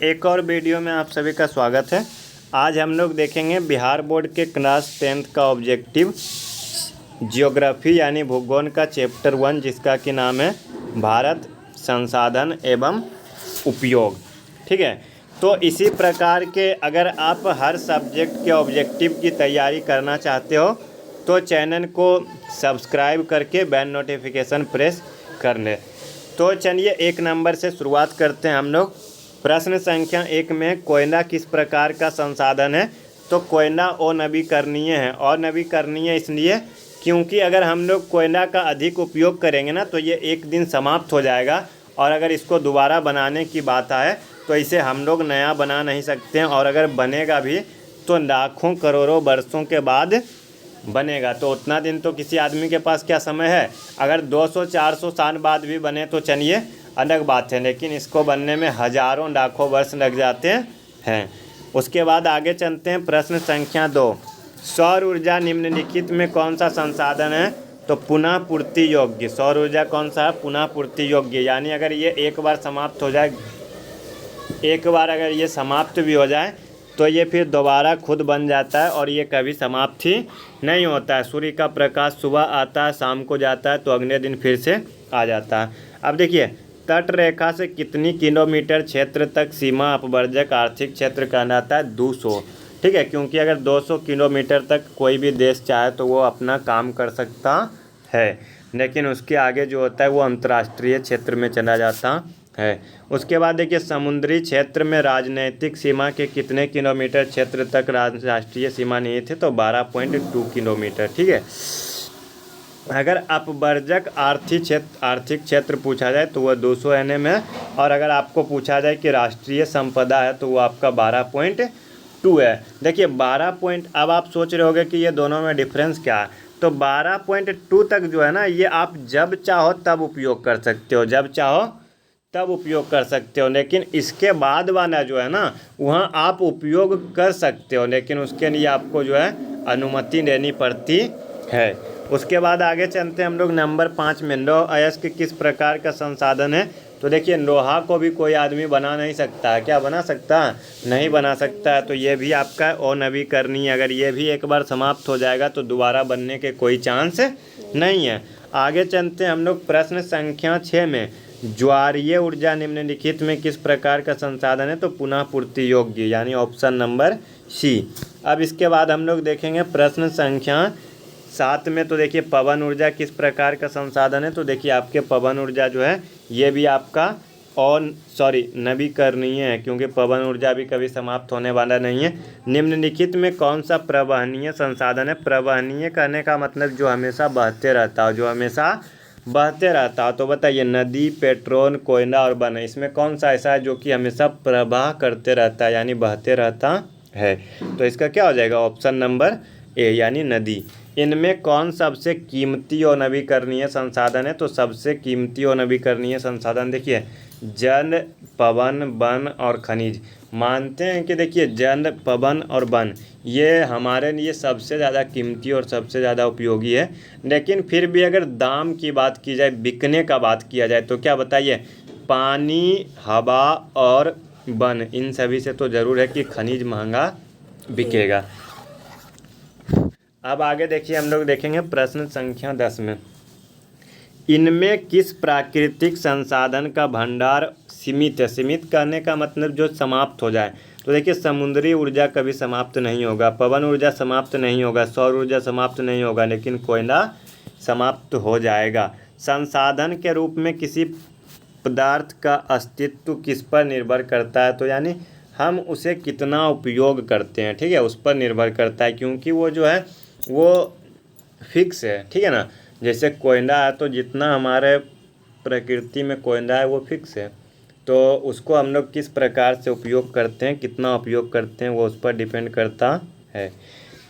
एक और वीडियो में आप सभी का स्वागत है। आज हम लोग देखेंगे बिहार बोर्ड के क्लास 10th का ऑब्जेक्टिव जियोग्राफी यानी भूगोल का चैप्टर 1, जिसका कि नाम है भारत संसाधन एवं उपयोग। ठीक है, तो इसी प्रकार के अगर आप हर सब्जेक्ट के ऑब्जेक्टिव की तैयारी करना चाहते हो तो चैनल को सब्सक्राइब करके बेल नोटिफिकेशन प्रेस कर लें। तो चलिए एक नंबर से शुरुआत करते हैं हम लोग। प्रश्न संख्या 1 में कोयला किस प्रकार का संसाधन है? तो कोयला अनवीकरणीय है। अनवीकरणीय इसलिए क्योंकि अगर हम लोग कोयला का अधिक उपयोग करेंगे ना तो ये एक दिन समाप्त हो जाएगा, और अगर इसको दोबारा बनाने की बात आए तो इसे हम लोग नया बना नहीं सकते हैं, और अगर बनेगा भी तो लाखों करोड़ों वर्षों के बाद बनेगा। तो उतना दिन तो किसी आदमी के पास क्या समय है। अगर 200-400 साल बाद भी बने तो चलिए अलग बात है, लेकिन इसको बनने में हजारों लाखों वर्ष लग जाते हैं। उसके बाद आगे चलते हैं। प्रश्न संख्या 2, सौर ऊर्जा निम्नलिखित में कौन सा संसाधन है? तो पुनः पूर्ति योग्य। सौर ऊर्जा कौन सा है? पुनः पूर्ति योग्य, यानी अगर ये एक बार समाप्त हो जाए, एक बार अगर ये समाप्त भी हो जाए तो ये फिर दोबारा खुद बन जाता है और ये कभी समाप्त ही नहीं होता है। सूर्य का प्रकाश सुबह आता है, शाम को जाता है, तो अगले दिन फिर से आ जाता है। अब देखिए, तट रेखा से कितनी किलोमीटर क्षेत्र तक सीमा अपवर्जक आर्थिक क्षेत्र कहलाता है? 200। ठीक है, क्योंकि अगर 200 किलोमीटर तक कोई भी देश चाहे तो वो अपना काम कर सकता है, लेकिन उसके आगे जो होता है वो अंतर्राष्ट्रीय क्षेत्र में चला जाता है। उसके बाद देखिए, समुद्री क्षेत्र में राजनीतिक सीमा के कितने किलोमीटर क्षेत्र तक राष्ट्रीय सीमा नहीं थे? तो 12.2 किलोमीटर। ठीक है, अगर अपवर्जक आर्थिक क्षेत्र पूछा जाए तो वह 200 nm है, और अगर आपको पूछा जाए कि राष्ट्रीय संपदा है तो वो आपका 12.2 है। देखिए 12 अब आप सोच रहे होंगे कि ये दोनों में डिफरेंस क्या है। तो 12.2 तक जो है ना, ये आप जब चाहो तब उपयोग कर सकते हो, जब चाहो तब उपयोग कर सकते हो, लेकिन इसके बाद वाला जो है ना, वहाँ आप उपयोग कर सकते हो, लेकिन उसके लिए आपको जो है अनुमति लेनी पड़ती है। उसके बाद आगे चलते हैं हम लोग नंबर 5 में। लौह अयस्क किस प्रकार का संसाधन है? तो देखिए, लोहा को भी कोई आदमी बना नहीं सकता है। क्या बना सकता है? नहीं बना सकता है। तो ये भी आपका अनवीकरणीय, अगर ये भी एक बार समाप्त हो जाएगा तो दोबारा बनने के कोई चांस नहीं है। आगे चलते हैं हम लोग प्रश्न संख्या 6 में। ज्वारीय ऊर्जा निम्नलिखित में किस प्रकार का संसाधन है? तो पुनः पूर्ति योग्य, यानी ऑप्शन नंबर सी। अब इसके बाद हम लोग देखेंगे प्रश्न संख्या 7 में। तो देखिए, पवन ऊर्जा किस प्रकार का संसाधन है? तो देखिए, आपके पवन ऊर्जा जो है ये भी आपका नवीकरणीय है, क्योंकि पवन ऊर्जा भी कभी समाप्त होने वाला नहीं है। निम्नलिखित में कौन सा प्रवहनीय संसाधन है? प्रवहनीय कहने का मतलब जो हमेशा बहते रहता हो, जो हमेशा बहते रहता हो। तो बताइए, नदी, पेट्रोल, कोयला और वन, इसमें कौन सा ऐसा है जो कि हमेशा प्रवाह करते रहता है, यानी बहते रहता है? तो इसका क्या हो जाएगा? ऑप्शन नंबर ए, यानी नदी। इनमें कौन सबसे कीमती और नवीकरणीय संसाधन है? तो सबसे कीमती और नवीकरणीय संसाधन देखिए, जल, पवन, वन और खनिज। मानते हैं कि देखिए, जल, पवन और वन ये हमारे लिए सबसे ज़्यादा कीमती और सबसे ज़्यादा उपयोगी है, लेकिन फिर भी अगर दाम की बात की जाए, बिकने का बात किया जाए, तो क्या बताइए, पानी, हवा और वन, इन सभी से तो ज़रूर है कि खनिज महंगा बिकेगा। अब आगे देखिए, हम लोग देखेंगे प्रश्न संख्या 10 में। इनमें किस प्राकृतिक संसाधन का भंडार सीमित है? सीमित करने का मतलब जो समाप्त हो जाए। तो देखिए, समुद्री ऊर्जा कभी समाप्त नहीं होगा, पवन ऊर्जा समाप्त नहीं होगा, सौर ऊर्जा समाप्त नहीं होगा, लेकिन कोयला समाप्त हो जाएगा। संसाधन के रूप में किसी पदार्थ का अस्तित्व किस पर निर्भर करता है? तो यानी हम उसे कितना उपयोग करते हैं, ठीक है, उस पर निर्भर करता है, क्योंकि वो जो है वो फिक्स है। ठीक है ना, जैसे कोयला है तो जितना हमारे प्रकृति में कोयला है वो फिक्स है, तो उसको हम लोग किस प्रकार से उपयोग करते हैं, कितना उपयोग करते हैं, वो उस पर डिपेंड करता है।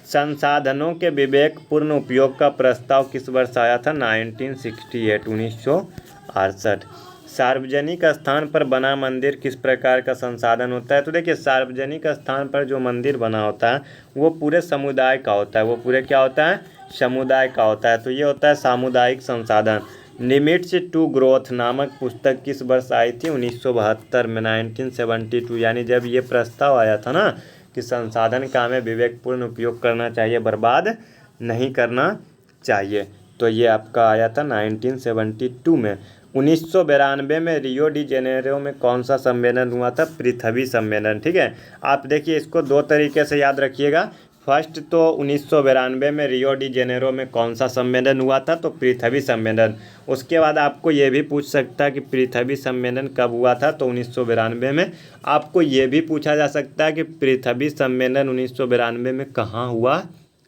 संसाधनों के विवेकपूर्ण उपयोग का प्रस्ताव किस वर्ष आया था? 1968, 1968। सार्वजनिक स्थान पर बना मंदिर किस प्रकार का संसाधन होता है? तो देखिए, सार्वजनिक स्थान पर जो मंदिर बना होता है वो पूरे समुदाय का होता है, वो पूरे क्या होता है? समुदाय का होता है। तो ये होता है सामुदायिक संसाधन। लिमिट्स टू ग्रोथ नामक पुस्तक किस वर्ष आई थी? 1972 में, 1972। यानी जब ये प्रस्ताव आया था ना कि संसाधन का हमें विवेकपूर्ण उपयोग करना चाहिए, बर्बाद नहीं करना चाहिए, तो ये आपका आया था 1972 में। 1992 में रियो डी जेनेरो में कौन सा सम्मेलन हुआ था? पृथ्वी सम्मेलन। ठीक है, आप देखिए इसको दो तरीके से याद रखिएगा। फर्स्ट तो 1992 में रियो डी जेनेरो में कौन सा सम्मेलन हुआ था? तो पृथ्वी सम्मेलन। उसके बाद आपको ये भी पूछ सकता है कि पृथ्वी सम्मेलन कब हुआ था? तो 1992 में। आपको ये भी पूछा जा सकता है कि पृथ्वी सम्मेलन 1992 में कहाँ हुआ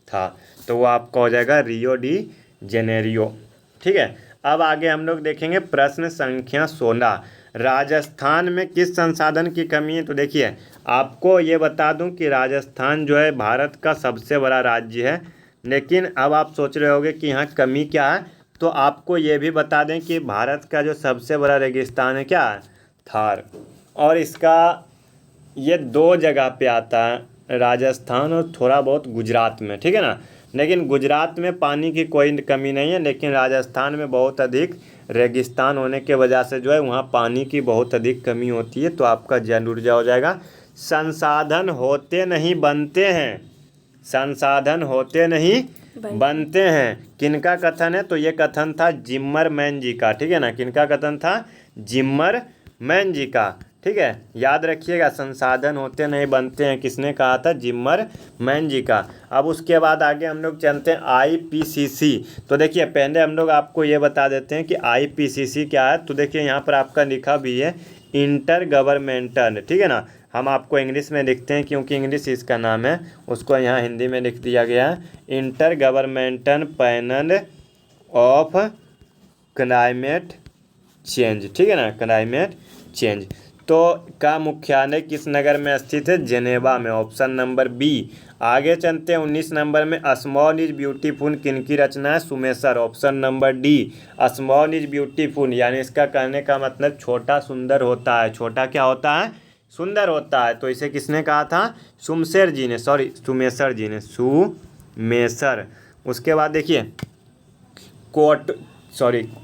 था? तो वो आपका हो जाएगा रियो डी जेनेरियो। ठीक है, अब आगे हम लोग देखेंगे प्रश्न संख्या 16। राजस्थान में किस संसाधन की कमी है? तो देखिए आपको ये बता दूं कि राजस्थान जो है भारत का सबसे बड़ा राज्य है, लेकिन अब आप सोच रहे होंगे कि यहाँ कमी क्या है, तो आपको ये भी बता दें कि भारत का जो सबसे बड़ा रेगिस्तान है क्या है? थार। और इसका ये दो जगह पे आता है, राजस्थान और थोड़ा बहुत गुजरात में। ठीक है ना, लेकिन गुजरात में पानी की कोई कमी नहीं है, लेकिन राजस्थान में बहुत अधिक रेगिस्तान होने के वजह से जो है वहाँ पानी की बहुत अधिक कमी होती है। तो आपका जल ऊर्जा हो जाएगा। संसाधन होते नहीं बनते हैं, संसाधन होते नहीं बनते हैं, किनका कथन है? तो ये कथन था जिम्मरमैन जी का। ठीक है ना, किनका कथन था? जिम्मरमैन जी का। ठीक है, याद रखिएगा, संसाधन होते नहीं बनते हैं, किसने कहा था? जिम्मरमैन जी का। अब उसके बाद आगे हम लोग चलते हैं आईपीसीसी। तो देखिए पहले हम लोग आपको ये बता देते हैं कि आईपीसीसी क्या है। तो देखिए यहाँ पर आपका लिखा भी है इंटर गवर्नमेंटल। ठीक है ना, हम आपको इंग्लिश में लिखते हैं क्योंकि इंग्लिश इसका नाम है, उसको यहाँ हिंदी में लिख दिया गया है। Inter governmental panel of climate change. ठीक है ना, क्लाइमेट चेंज। तो का मुख्यालय किस नगर में स्थित है? जेनेवा में, ऑप्शन नंबर बी। आगे चलते हैं 19 नंबर में, स्मॉल इज ब्यूटीफुल किनकी रचना है? Sumesar, option number D. Small is beautiful यानी इसका कहने का मतलब छोटा सुंदर होता है। छोटा क्या होता है? सुंदर होता है। तो इसे किसने कहा था? सुमेसर जी ने, सॉरी सुमेसर जी ने, सुमेसर। उसके बाद देखिए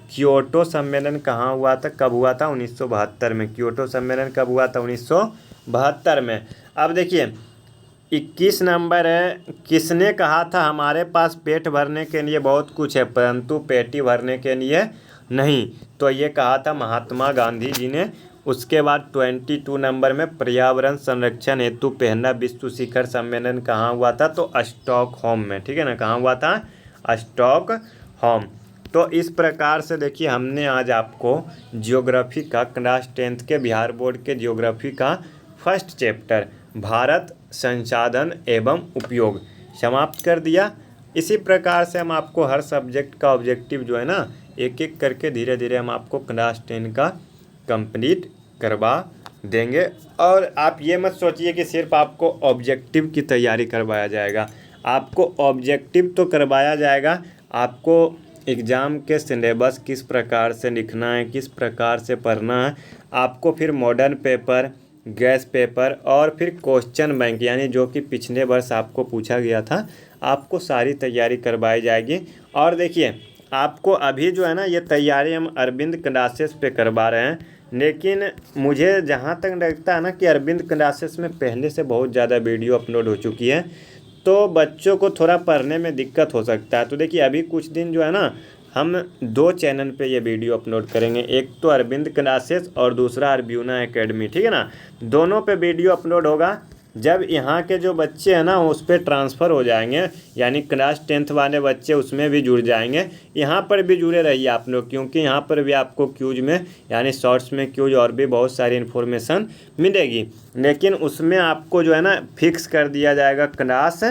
क्योटो सम्मेलन कहाँ हुआ था, कब हुआ था? 1972 में। क्योटो सम्मेलन कब हुआ था? 1972 में। अब देखिए 21 नंबर है, किसने कहा था हमारे पास पेट भरने के लिए बहुत कुछ है परंतु पेटी भरने के लिए नहीं? तो ये कहा था महात्मा गांधी जी ने। उसके बाद 22 नंबर में, पर्यावरण संरक्षण हेतु पहला विश्व शिखर सम्मेलन कहाँ हुआ था? तो स्टॉकहोम में। ठीक है ना, कहाँ हुआ था? स्टॉकहोम। तो इस प्रकार से देखिए हमने आज आपको जियोग्राफी का क्लास 10th के बिहार बोर्ड के जियोग्राफी का फर्स्ट चैप्टर भारत संसाधन एवं उपयोग समाप्त कर दिया। इसी प्रकार से हम आपको हर सब्जेक्ट का ऑब्जेक्टिव जो है ना एक एक करके धीरे धीरे हम आपको क्लास 10 का कंप्लीट करवा देंगे। और आप ये मत सोचिए कि सिर्फ आपको ऑब्जेक्टिव की तैयारी करवाया जाएगा, आपको ऑब्जेक्टिव तो करवाया जाएगा, आपको एग्ज़ाम के सिलेबस किस प्रकार से लिखना है, किस प्रकार से पढ़ना है, आपको फिर मॉडर्न पेपर, गैस पेपर और फिर क्वेश्चन बैंक यानी जो कि पिछले वर्ष आपको पूछा गया था, आपको सारी तैयारी करवाई जाएगी। और देखिए आपको अभी जो है ना ये तैयारी हम अरविंद क्लासेस पे करवा रहे हैं, लेकिन मुझे जहाँ तक लगता है ना कि अरविंद क्लासेस में पहले से बहुत ज़्यादा वीडियो अपलोड हो चुकी है, तो बच्चों को थोड़ा पढ़ने में दिक्कत हो सकता है। तो देखिए अभी कुछ दिन जो है ना हम 2 चैनल पे ये वीडियो अपलोड करेंगे, एक तो अरविंद क्लासेस और दूसरा अरब्यूना एकेडमी। ठीक है ना, दोनों पे वीडियो अपलोड होगा। जब यहाँ के जो बच्चे हैं ना उस पर ट्रांसफ़र हो जाएंगे, यानी क्लास 10th वाले बच्चे उसमें भी जुड़ जाएंगे, यहाँ पर भी जुड़े रहिए आप लोग, क्योंकि यहाँ पर भी आपको क्यूज में यानी शॉर्ट्स में क्यूज और भी बहुत सारी इन्फॉर्मेशन मिलेगी। लेकिन उसमें आपको जो है ना फिक्स कर दिया जाएगा क्लास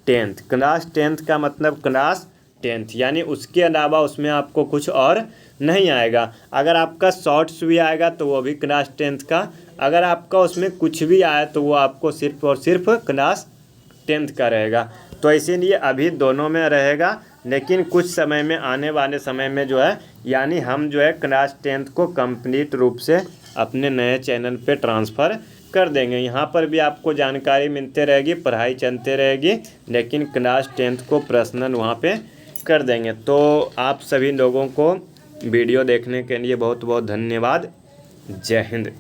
10th। क्लास 10th का मतलब क्लास 10th, यानी उसके अलावा उसमें आपको कुछ और नहीं आएगा। अगर आपका शॉर्ट्स भी आएगा तो वो भी क्लास 10th का, अगर आपका उसमें कुछ भी आया तो वो आपको सिर्फ और सिर्फ क्लास 10th का रहेगा। तो इसीलिए अभी दोनों में रहेगा, लेकिन कुछ समय में आने वाले समय में जो है यानी हम जो है क्लास 10th को कंप्लीट रूप से अपने नए चैनल पे ट्रांसफ़र कर देंगे। यहाँ पर भी आपको जानकारी मिलते रहेगी, पढ़ाई चलते रहेगी, लेकिन क्लास 10th को पर्सनल वहाँ पे कर देंगे। तो आप सभी लोगों को वीडियो देखने के लिए बहुत बहुत धन्यवाद। जय हिंद।